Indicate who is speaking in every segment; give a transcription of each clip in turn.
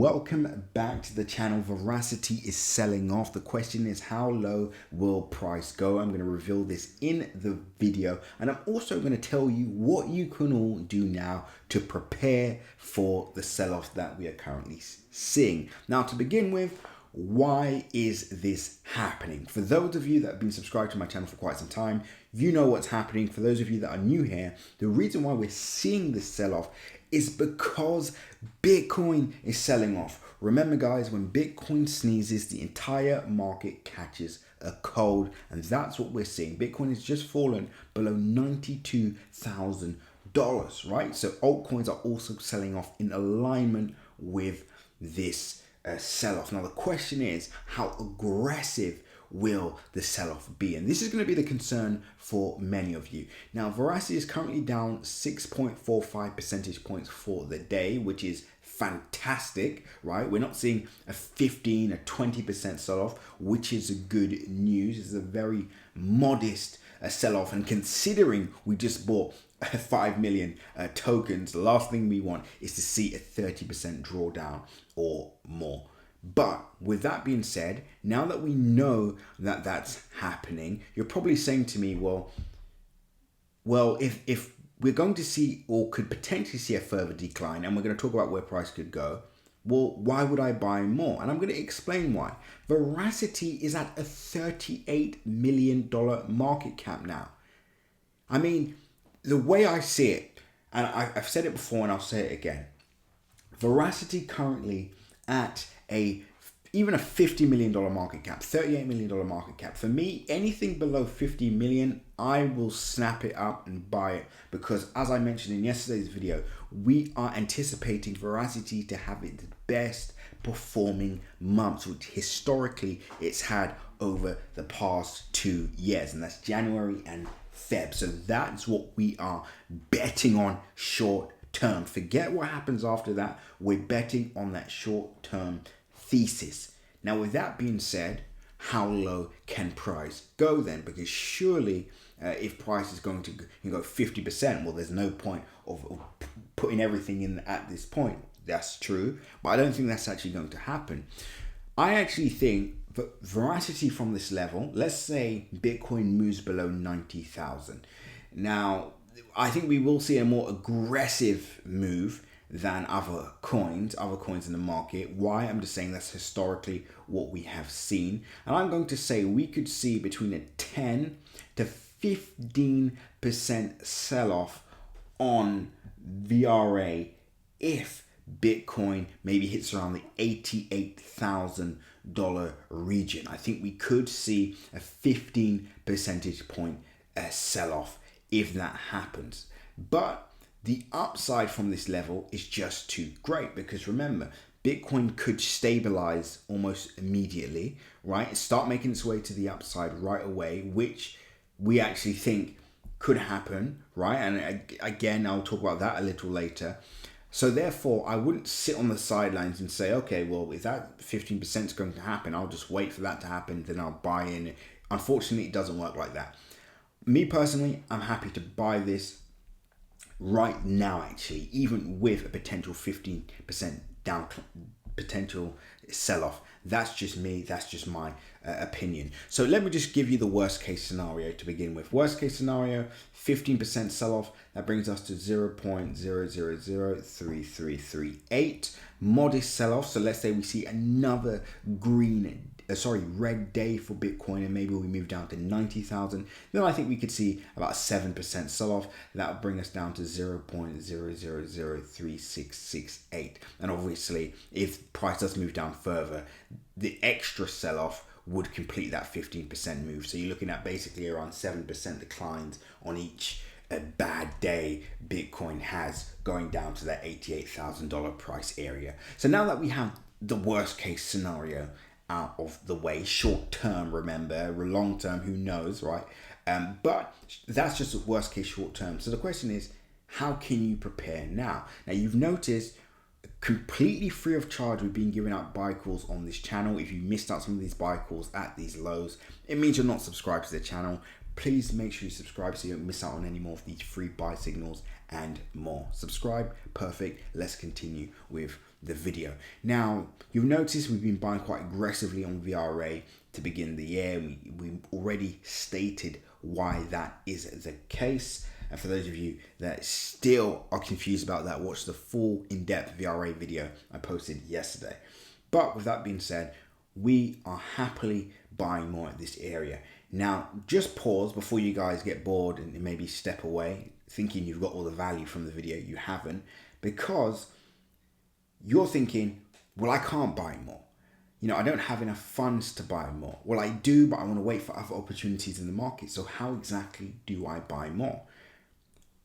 Speaker 1: Welcome back to the channel. Verasity is selling off. The question is, how low will price go? I'm going to reveal this in the video, and I'm also going to tell you what you can all do now to prepare for the sell-off that we are currently seeing. Now, to begin with, why is this happening? For those of you that have been subscribed to my channel for quite some time, you know what's happening. For those of you that are new here, the reason why we're seeing this sell-off is because Bitcoin is selling off. Remember guys, when Bitcoin sneezes, the entire market catches a cold, and that's what we're seeing. Bitcoin has just fallen below $92,000, right? So altcoins are also selling off in alignment with this sell-off. Now the question is, how aggressive will the sell-off be? And this is going to be the concern for many of you. Now, Verasity is currently down 6.45 percentage points for the day, which is fantastic, right? We're not seeing a 15 or 20% sell-off, which is a good news. It's a very modest sell-off, and considering we just bought 5 million tokens, the last thing we want is to see a 30% drawdown or more. But with that being said, now that we know that that's happening, you're probably saying to me, well, if we're going to see, or could potentially see, a further decline, and we're going to talk about where price could go, well, why would I buy more? And I'm going to explain why. Verasity is at a $38 million market cap now. I mean, the way I see it, and I've said it before and I'll say it again, Verasity currently at even a $50 million market cap, $38 million market cap. For me, anything below 50 million, I will snap it up and buy it, because as I mentioned in yesterday's video, we are anticipating Verasity to have its best performing months, which historically it's had over the past 2 years, and that's January and Feb. So that's what we are betting on short term. Forget what happens after that. We're betting on that short term thesis. Now, with that being said, how low can price go then? Because surely if price is going to go 50%, well, there's no point of putting everything in at this point. That's true, but I don't think that's actually going to happen. I actually think that Verasity from this level, let's say Bitcoin moves below 90,000. Now, I think we will see a more aggressive move than other coins in the market. Why? I'm just saying that's historically what we have seen. And I'm going to say we could see between a 10 to 15% sell-off on VRA if Bitcoin maybe hits around the $88,000 region. I think we could see a 15 percentage point sell-off if that happens. But the upside from this level is just too great, because remember, Bitcoin could stabilize almost immediately, right? Start making its way to the upside right away, which we actually think could happen, right? And again, I'll talk about that a little later. So therefore, I wouldn't sit on the sidelines and say, okay, well, if that 15% is going to happen, I'll just wait for that to happen, then I'll buy in. Unfortunately, it doesn't work like that. Me personally, I'm happy to buy this right now, actually, even with a potential 15% down potential sell-off. That's just me, that's just my opinion. So let me just give you the worst case scenario to begin with. Worst case scenario, 15% sell-off, that brings us to 0.0003338. Modest sell-off, so let's say we see another red day for Bitcoin, and maybe we move down to 90,000, then I think we could see about a 7% sell-off. That would bring us down to 0.0003668. And obviously, if price does move down further, the extra sell-off would complete that 15% move. So you're looking at basically around 7% declines on each bad day Bitcoin has, going down to that $88,000 price area. So now that we have the worst case scenario out of the way, short term, remember, long term, who knows, right? But that's just the worst case short term. So the question is, how can you prepare now? Now, you've noticed completely free of charge, we've been giving out buy calls on this channel. If you missed out some of these buy calls at these lows, it means you're not subscribed to the channel. Please make sure you subscribe so you don't miss out on any more of these free buy signals and more. Subscribe, perfect. Let's continue with the video. Now, you've noticed we've been buying quite aggressively on VRA to begin the year. We already stated why that is the case. And for those of you that still are confused about that, watch the full in-depth VRA video I posted yesterday. But with that being said, we are happily buying more at this area. Now, just pause before you guys get bored and maybe step away thinking you've got all the value from the video. You haven't, because you're thinking, well, I can't buy more. You know, I don't have enough funds to buy more. Well, I do, but I want to wait for other opportunities in the market. So how exactly do I buy more?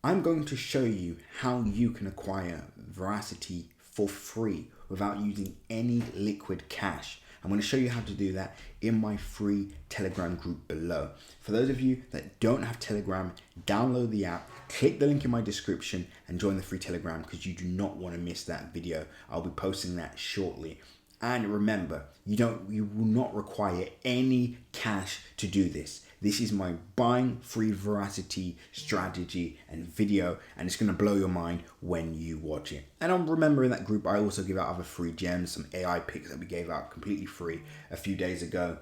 Speaker 1: I'm going to show you how you can acquire Verasity for free without using any liquid cash. I'm going to show you how to do that in my free Telegram group below. For those of you that don't have Telegram, download the app, click the link in my description and join the free Telegram, because you do not want to miss that video. I'll be posting that shortly. And remember, you will not require any cash to do this. This is my buying free Verasity strategy and video, and it's going to blow your mind when you watch it. And I'm remembering that group, I also give out other free gems, some AI picks that we gave out completely free a few days ago.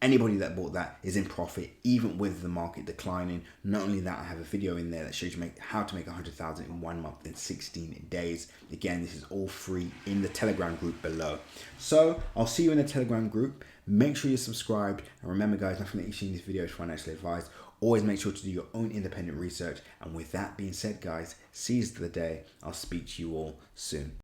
Speaker 1: Anybody that bought that is in profit, even with the market declining. Not only that, I have a video in there that shows you how to make 100,000 in 1 month in 16 days. Again, this is all free in the Telegram group below. So I'll see you in the Telegram group. Make sure you're subscribed. And remember, guys, nothing that you see in this video is financially advised. Always make sure to do your own independent research. And with that being said, guys, seize the day. I'll speak to you all soon.